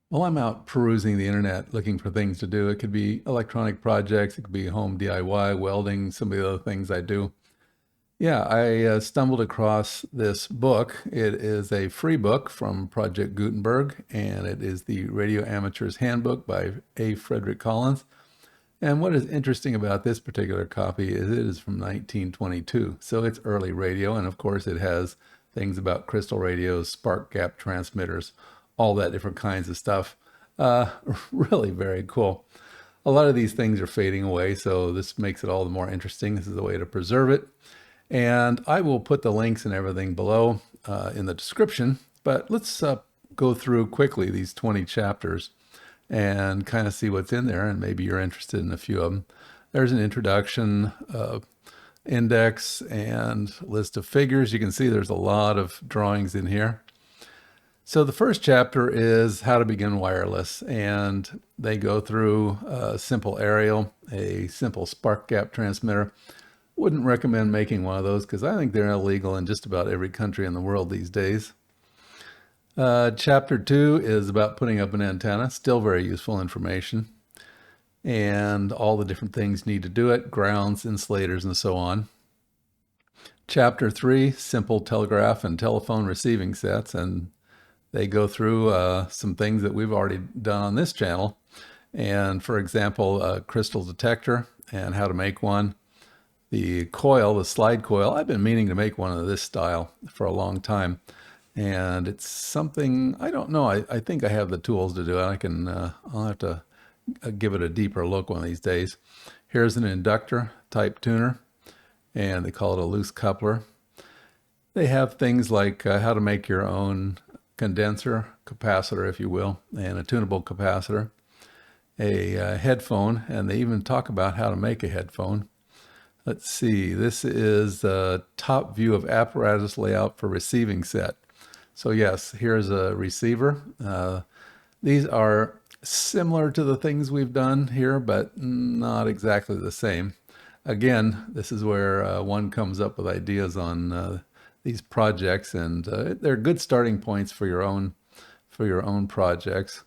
Well, I'm out perusing the internet looking for things to do. It could be electronic projects, it could be home DIY, welding, some of the other things I do. Yeah, I stumbled across this book. It is a free book from Project Gutenberg, and it is the Radio Amateur's Handbook by Frederick Collins. And what is interesting about this particular copy is it is from 1922, so it's early radio, and of course it has things about crystal radios, spark gap transmitters, all that different kinds of stuff. Uh, really very cool. A lot of these things are fading away, so this makes it all the more interesting. This is a way to preserve it. And I will put the links and everything below in the description, but let's go through quickly these 20 chapters and kind of see what's in there, and maybe you're interested in a few of them. There's an introduction, index, and list of figures. You can see there's a lot of drawings in here. So the first chapter is how to begin wireless, and they go through a simple aerial, a simple spark gap transmitter. Wouldn't recommend making one of those because I think they're illegal in just about every country in the world these days. Chapter 2 is about putting up an antenna, still very useful information, and all the different things need to do it, grounds, insulators, and so on. Chapter 3, simple telegraph and telephone receiving sets, and they go through some things that we've already done on this channel. And for example, a crystal detector and how to make one. The coil, the slide coil, I've been meaning to make one of this style for a long time. And it's something, I don't know, I think I have the tools to do it. I'll have to give it a deeper look one of these days. Here's an inductor type tuner, and they call it a loose coupler. They have things like how to make your own condenser, capacitor, if you will, and a tunable capacitor, a headphone, and they even talk about how to make a headphone. Let's see, this is a top view of apparatus layout for receiving set. So yes, here's a receiver. These are similar to the things we've done here, but not exactly the same. Again, this is where one comes up with ideas on these projects, and they're good starting points for your own projects.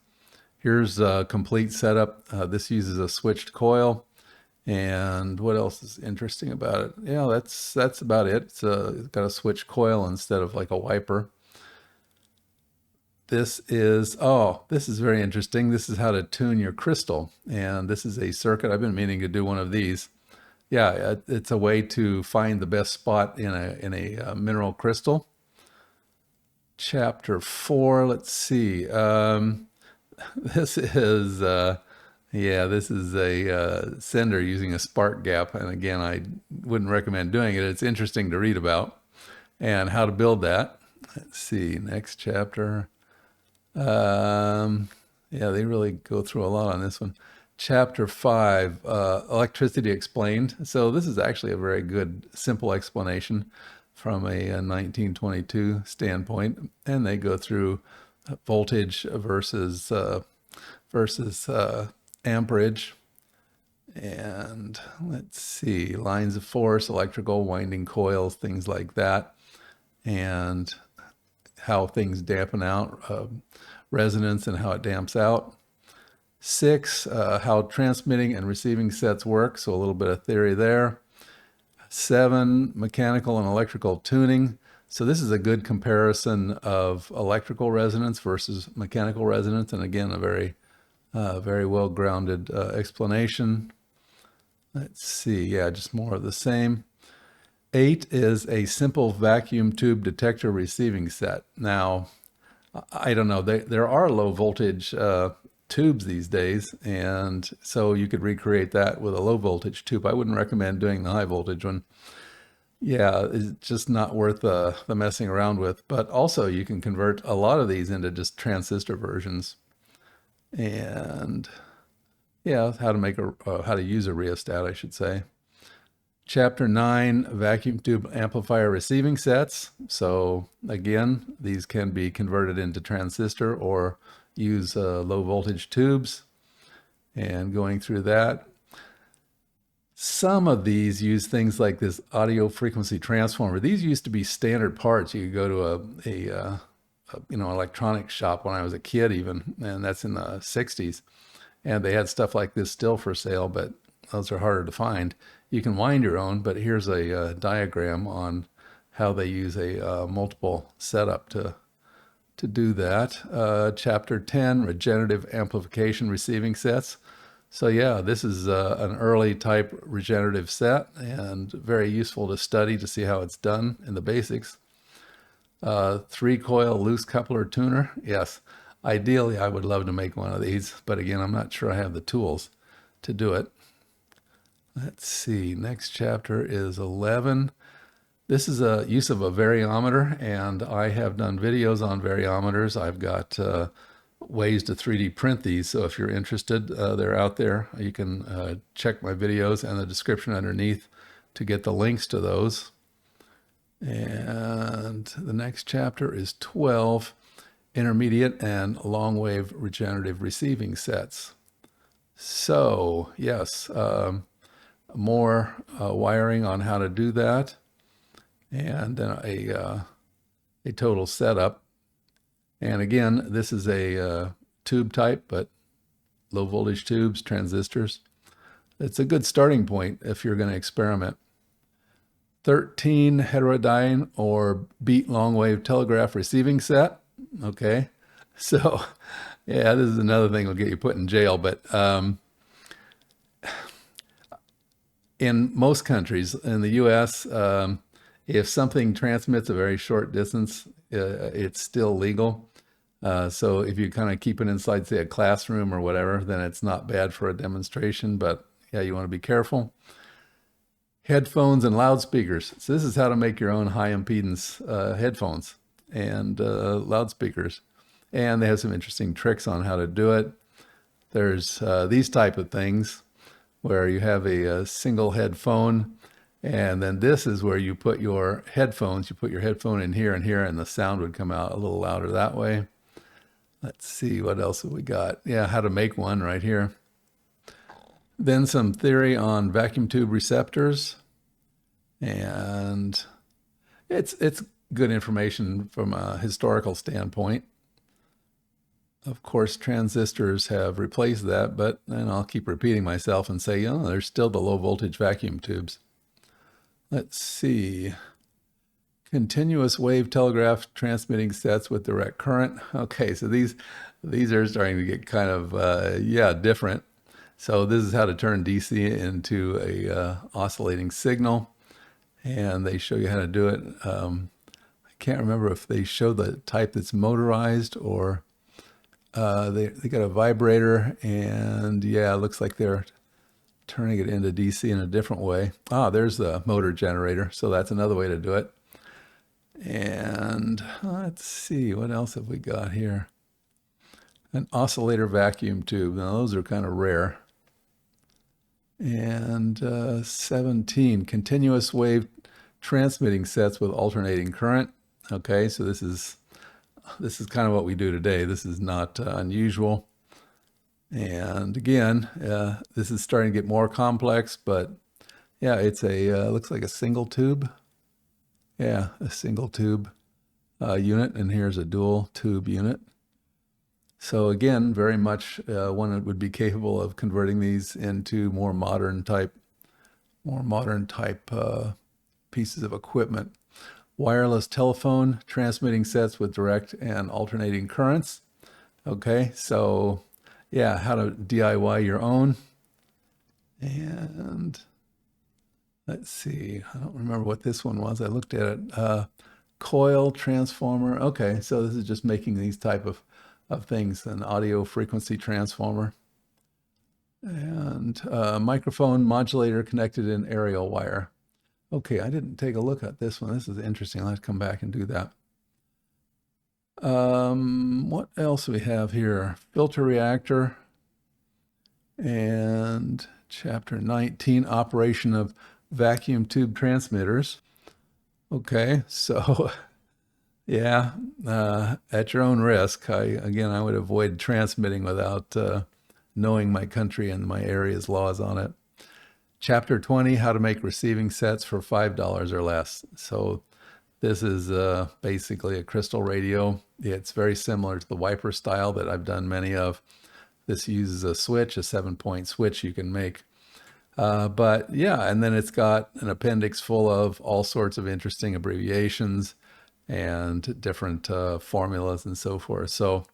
Here's a complete setup. This uses a switched coil. And what else is interesting about it? Yeah, that's about it. It's got a switch coil instead of like a wiper. This is very interesting. This is how to tune your crystal. And this is a circuit. I've been meaning to do one of these. Yeah, it's a way to find the best spot in a mineral crystal. Chapter 4, let's see. This is this is a sender using a spark gap, and again, I wouldn't recommend doing it. It's interesting to read about and how to build that. Let's see, next chapter. Yeah, they really go through a lot on this one. Chapter 5, electricity explained. So this is actually a very good, simple explanation from a 1922 standpoint, and they go through voltage versus amperage, and let's see, lines of force, electrical winding coils, things like that, and how things dampen out, resonance and how it damps out. 6, how transmitting and receiving sets work, so a little bit of theory there. 7, mechanical and electrical tuning. So this is a good comparison of electrical resonance versus mechanical resonance, and again, a very well-grounded explanation. Let's see, yeah, just more of the same. 8 is a simple vacuum tube detector receiving set. Now, I don't know, there are low voltage tubes these days, and so you could recreate that with a low voltage tube. I wouldn't recommend doing the high voltage one. Yeah, it's just not worth the messing around with. But also you can convert a lot of these into just transistor versions. And yeah, how to use a rheostat, I should say. Chapter 9, vacuum tube amplifier receiving sets. So again, these can be converted into transistor or use low voltage tubes, and going through that. Some of these use things like this audio frequency transformer. These used to be standard parts. You could go to electronics shop when I was a kid even, and that's in the 60s. And they had stuff like this still for sale, but those are harder to find. You can wind your own, but here's a diagram on how they use a multiple setup to do that. Chapter 10, regenerative amplification receiving sets. So yeah, this is an early type regenerative set and very useful to study to see how it's done in the basics. 3-coil loose coupler tuner. Yes, ideally I would love to make one of these, but again, I'm not sure I have the tools to do it. Let's see, next chapter is 11. This is a use of a variometer, and I have done videos on variometers. I've got ways to 3D print these, so if you're interested, they're out there. You can check my videos and the description underneath to get the links to those. And the next chapter is 12, intermediate and long wave regenerative receiving sets. So yes, more wiring on how to do that, and then a total setup. And again, this is a tube type, but low voltage tubes, transistors. It's a good starting point if you're going to experiment. 13, heterodyne or beat long wave telegraph receiving set. Okay, so yeah, this is another thing that'll get you put in jail, but in most countries, in the US, if something transmits a very short distance, it's still legal. So if you kind of keep it inside, say, a classroom or whatever, then it's not bad for a demonstration, but yeah, you want to be careful. Headphones and loudspeakers. So this is how to make your own high impedance headphones and loudspeakers. And they have some interesting tricks on how to do it. There's these type of things where you have a single headphone, and then this is where you put your headphones. You put your headphone in here and here, and the sound would come out a little louder that way. Let's see, what else have we got? Yeah, how to make one right here. Then some theory on vacuum tube receptors, and it's good information from a historical standpoint. Of course, transistors have replaced that, but then I'll keep repeating myself and say, there's still the low voltage vacuum tubes. Let's see. Continuous wave telegraph transmitting sets with direct current. Okay, so these are starting to get kind of, different. So this is how to turn DC into a oscillating signal, and they show you how to do it. I can't remember if they show the type that's motorized or they got a vibrator, and yeah, it looks like they're turning it into DC in a different way. There's the motor generator, so that's another way to do it. And let's see, what else have we got here? An oscillator vacuum tube. Now those are kind of rare. And 17, continuous wave transmitting sets with alternating current. Okay, so this is kind of what we do today. This is not unusual. And again, this is starting to get more complex, but yeah, it's a looks like a single tube. Yeah, a single tube unit, and here's a dual tube unit. So again, very much one that would be capable of converting these into more modern type pieces of equipment. Wireless telephone transmitting sets with direct and alternating currents. Okay, so yeah, how to DIY your own. And let's see, I don't remember what this one was. I looked at it. Coil transformer. Okay, so this is just making these type of things, an audio frequency transformer. And microphone modulator connected in aerial wire. Okay, I didn't take a look at this one. This is interesting. I'll have to come back and do that. What else do we have here? Filter reactor. And chapter 19, operation of vacuum tube transmitters. Okay, so yeah, at your own risk. I would avoid transmitting without knowing my country and my area's laws on it. Chapter 20, how to make receiving sets for $5 or less. So This is basically a crystal radio. It's very similar to the wiper style that I've done many of. This uses a switch, a 7-point switch you can make. But yeah, and then it's got an appendix full of all sorts of interesting abbreviations and different formulas and so forth. So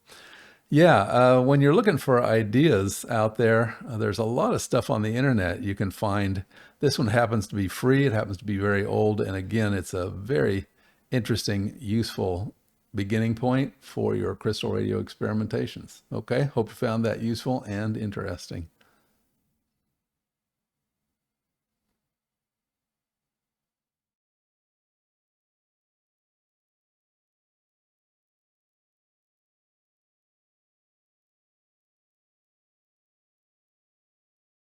yeah, when you're looking for ideas out there, there's a lot of stuff on the internet you can find. This one happens to be free. It happens to be very old. And again, it's a very interesting, useful beginning point for your crystal radio experimentations. Okay, hope you found that useful and interesting.